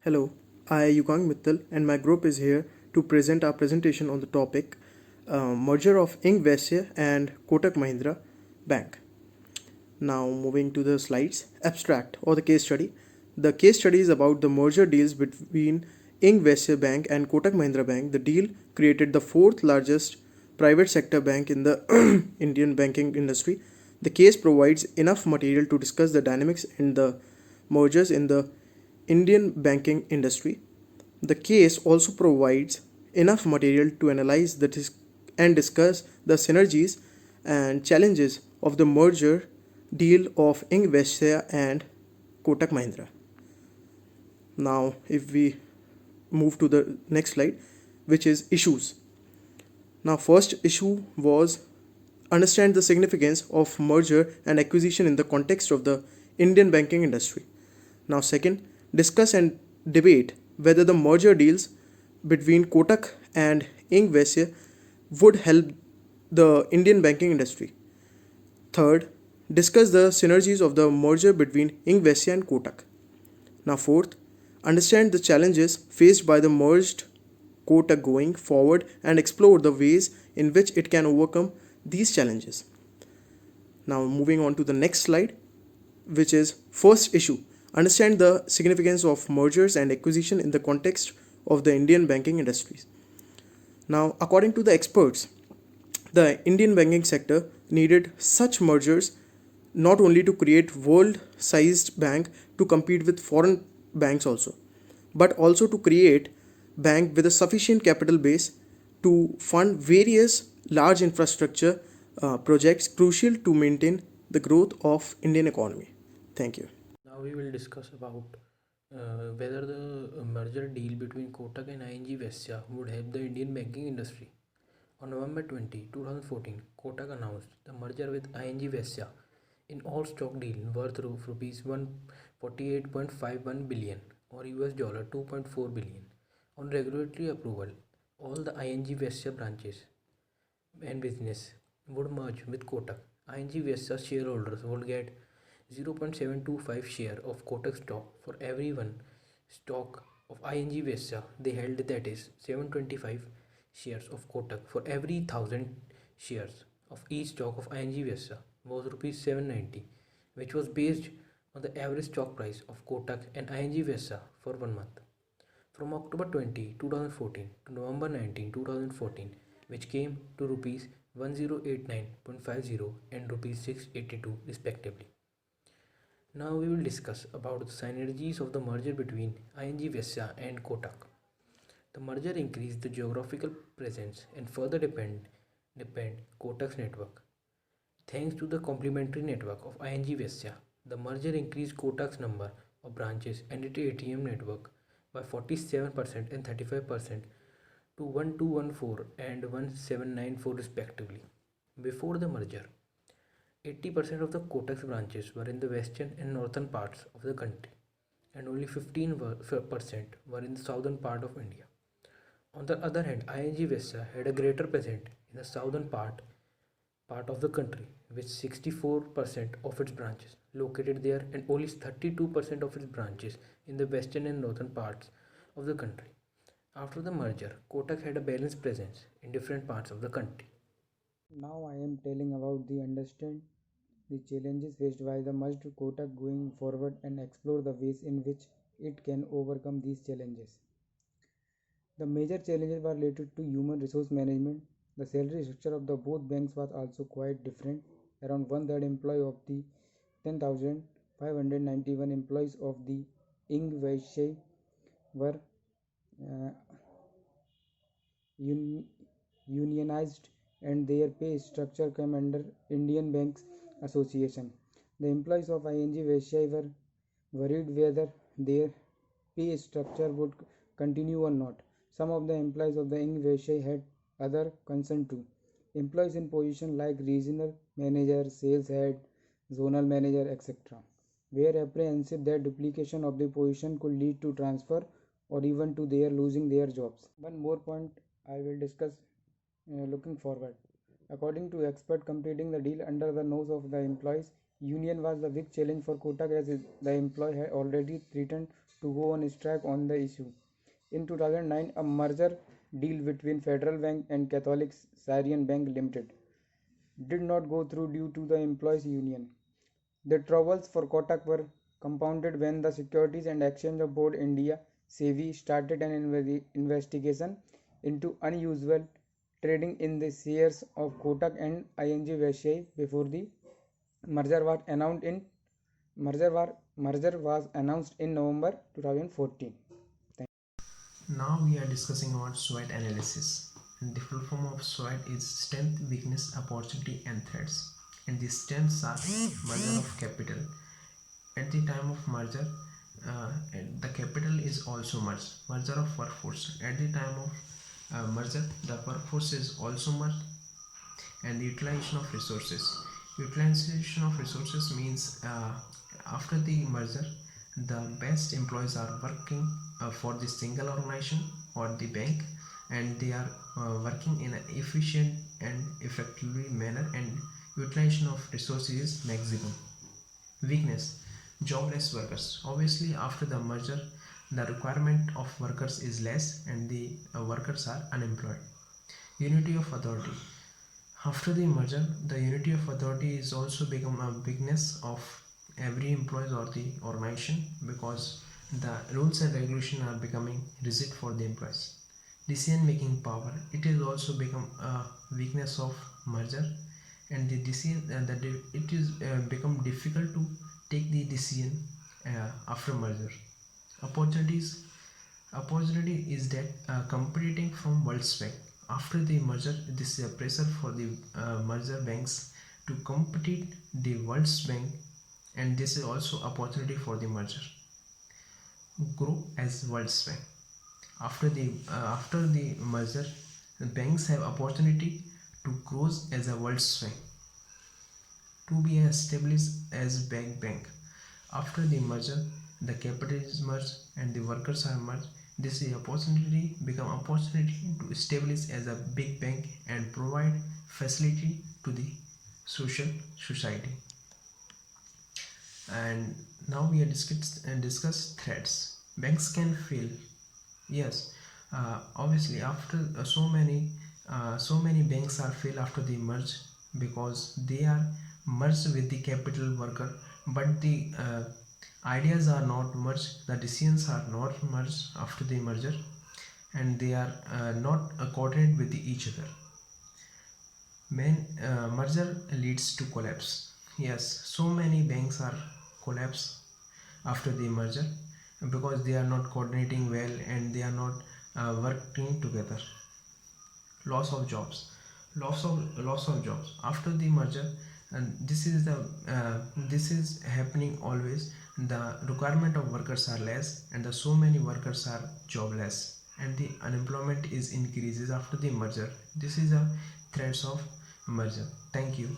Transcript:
Hello, I Yukang Mittal and my group is here to present our presentation on the topic merger of Vyasya and Kotak Mahindra Bank. Now moving to the slides, abstract or the case study. The case study is about the merger deals between Vyasya Bank and Kotak Mahindra Bank. The deal created the fourth largest private sector bank in the Indian banking industry. The case provides enough material to discuss the dynamics in the mergers in the Indian banking industry. The case also provides enough material to analyze and discuss the synergies and challenges of the merger deal of Vyasya and Kotak Mahindra. Now, if we move to the next slide, which is issues. Now, first issue was understand the significance of merger and acquisition in the context of the Indian banking industry. Now, second, discuss and debate whether the merger deals between Kotak and Vyasya would help the Indian banking industry. Third, discuss the synergies of the merger between Vyasya and Kotak. Now, fourth, understand the challenges faced by the merged Kotak going forward and explore the ways in which it can overcome these challenges. Now, moving on to the next slide, which is first issue. Understand the significance of mergers and acquisition in the context of the Indian banking industries. Now, according to the experts, the Indian banking sector needed such mergers not only to create world-sized bank to compete with foreign banks also, but also to create bank with a sufficient capital base to fund various large infrastructure projects crucial to maintain the growth of Indian economy. Thank you. Now we will discuss about whether the merger deal between Kotak and ING Vyasya would help the Indian banking industry. On November 20, 2014, Kotak announced the merger with ING Vyasya in all-stock deal worth rupees 148.51 billion or US dollar 2.4 billion. On regulatory approval, all the ING Vyasya branches and business would merge with Kotak. ING Vyasya shareholders would get 0.725 share of Kotak stock for every one stock of ING Vyasya they held, that is 725 shares of Kotak for every 1000 shares of each stock of ING Vyasya was rupees 790, which was based on the average stock price of Kotak and ING Vyasya for 1 month. From October 2014 to November 19, 2014, which came to rupees 1089.50 and rupees 682 respectively. Now we will discuss about the synergies of the merger between ING Vyasya and Kotak. The merger increased the geographical presence and further depend Kotak's network. Thanks to the complementary network of ING Vyasya, the merger increased Kotak's number of branches and its ATM network by 47% and 35% to 1214 and 1794 respectively. Before the merger, 80% of the Kotak's branches were in the western and northern parts of the country, and only 15% were in the southern part of India. On the other hand, ING Vyasya had a greater presence in the southern part of the country, with 64% of its branches located there and only 32% of its branches in the western and northern parts of the country. After the merger, Kotak had a balanced presence in different parts of the country. Now I am telling about the understand the challenges faced by the merged Kotak going forward and explore the ways in which it can overcome these challenges. The major challenges were related to human resource management. The salary structure of the both banks was also quite different. Around one-third employee of the 10,591 employees of the Ing Vaishya were uh, un- unionized and their pay structure came under Indian Banks Association. The employees of ING Vyasya were worried whether their pay structure would continue or not. Some of the employees of the ING Vyasya had other concerns too. Employees in positions like regional manager, sales head, zonal manager, etc. were apprehensive that duplication of the position could lead to transfer or even to their losing their jobs. One more point I will discuss looking forward. According to expert, completing the deal under the nose of the employees union was the big challenge for Kotak as the employee had already threatened to go on strike on the issue. In 2009, a merger deal between Federal Bank and Catholic Syrian Bank Limited did not go through due to the employees' union. The troubles for Kotak were compounded when the Securities and Exchange Board India (SEBI) started an investigation into unusual trading in the shares of Kotak and ING Vyasya before the merger was announced in merger was announced in November 2014. Now we are discussing about SWOT analysis. And the full form of SWOT is strength, weakness, opportunity, and threats. And the strengths are merger of capital. At the time of merger, the capital is also merged. Merger of workforce. At the time of merger, the workforce is also merged. And the utilization of resources. Utilization of resources means after the merger, the best employees are working for the single organization or the bank, and they are working in an efficient and effectively manner, and utilization of resources is maximum. Weakness, jobless workers. Obviously, after the merger, the requirement of workers is less and the workers are unemployed. Unity of authority. After the merger, the unity of authority is also become a weakness of every employee or the organization, because the rules and regulations are becoming rigid for the employees. Decision making power, it is also become a weakness of merger, and the decision that it is become difficult to take the decision after merger. Opportunity is that competing from World's Bank. After the merger, this is a pressure for the merger banks to compete the World's Bank, and this is also opportunity for the merger. Grow as World's Bank. After the merger, the banks have opportunity to grow as a World's Bank, to be established as bank. After the merger, the capital is merged and the workers are merged. This is opportunity to establish as a big bank and provide facility to the society. And now we are discuss threats. Banks can fail. Yes, obviously after so many banks are fail after the merge, because they are merged with the capital worker, but the ideas are not merged, the decisions are not merged after the merger, and they are not coordinated with each other. Merger leads to collapse. Yes, so many banks are collapse after the merger because they are not coordinating well and they are not working together. Loss of jobs. Loss of jobs after the merger, and this is happening always. The requirement of workers are less, and the so many workers are jobless, and the unemployment is increases after the merger. This is a threats of merger. Thank you.